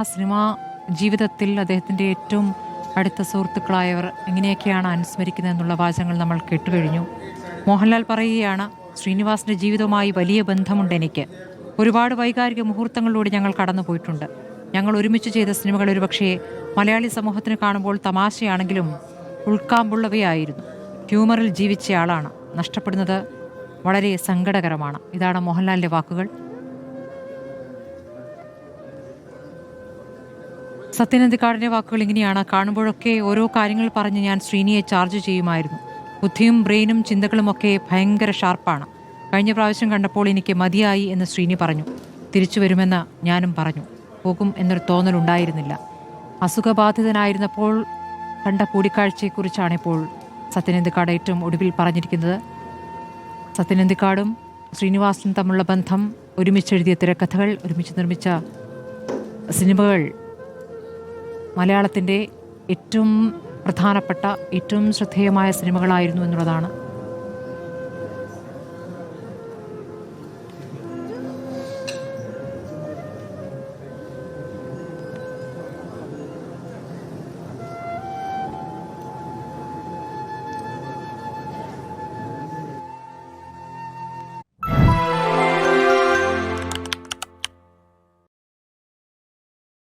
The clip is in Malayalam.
ആ സിനിമാ ജീവിതത്തിൽ അദ്ദേഹത്തിൻ്റെ ഏറ്റവും അടുത്ത സുഹൃത്തുക്കളായവർ എങ്ങനെയൊക്കെയാണ് അനുസ്മരിക്കുന്നതെന്നുള്ള വാചകങ്ങൾ നമ്മൾ കേട്ടുകഴിഞ്ഞു. മോഹൻലാൽ പറയുകയാണ്, ശ്രീനിവാസിൻ്റെ ജീവിതവുമായി വലിയ ബന്ധമുണ്ട് എനിക്ക്. ഒരുപാട് വൈകാരിക മുഹൂർത്തങ്ങളിലൂടെ ഞങ്ങൾ കടന്നുപോയിട്ടുണ്ട്. ഞങ്ങൾ ഒരുമിച്ച് ചെയ്ത സിനിമകൾ ഒരുപക്ഷേ മലയാളി സമൂഹത്തിന് കാണുമ്പോൾ തമാശയാണെങ്കിലും ഉൾക്കാമ്പുള്ളവയായിരുന്നു. ഹ്യൂമറിൽ ജീവിച്ചയാളാണ്. നഷ്ടപ്പെടുന്നത് വളരെ സങ്കടകരമാണ്. ഇതാണ് മോഹൻലാലിൻ്റെ വാക്കുകൾ. സത്യനന്ദിക്കാടിൻ്റെ വാക്കുകൾ ഇങ്ങനെയാണ്: കാണുമ്പോഴൊക്കെ ഓരോ കാര്യങ്ങൾ പറഞ്ഞ് ഞാൻ ശ്രീനിയെ ചാർജ് ചെയ്യുമായിരുന്നു. ബുദ്ധിയും ബ്രെയിനും ചിന്തകളുമൊക്കെ ഭയങ്കര ഷാർപ്പാണ്. കഴിഞ്ഞ പ്രാവശ്യം കണ്ടപ്പോൾ എനിക്ക് മതിയായി എന്ന് ശ്രീനി പറഞ്ഞു. തിരിച്ചു വരുമെന്ന് ഞാനും പറഞ്ഞു. പോകും എന്നൊരു തോന്നലുണ്ടായിരുന്നില്ല. അസുഖബാധിതനായിരുന്നപ്പോൾ കണ്ട കൂടിക്കാഴ്ചയെക്കുറിച്ചാണിപ്പോൾ സത്യനന്ദിക്കാട് ഏറ്റവും ഒടുവിൽ പറഞ്ഞിരിക്കുന്നത്. സത്യനന്ദിക്കാടും ശ്രീനിവാസനും തമ്മിലുള്ള ബന്ധം, ഒരുമിച്ചെഴുതിയ തിരക്കഥകൾ, ഒരുമിച്ച് നിർമ്മിച്ച സിനിമകൾ മലയാളത്തിൻ്റെ ഏറ്റവും പ്രധാനപ്പെട്ട, ഏറ്റവും ശ്രദ്ധേയമായ സിനിമകളായിരുന്നു എന്നുള്ളതാണ്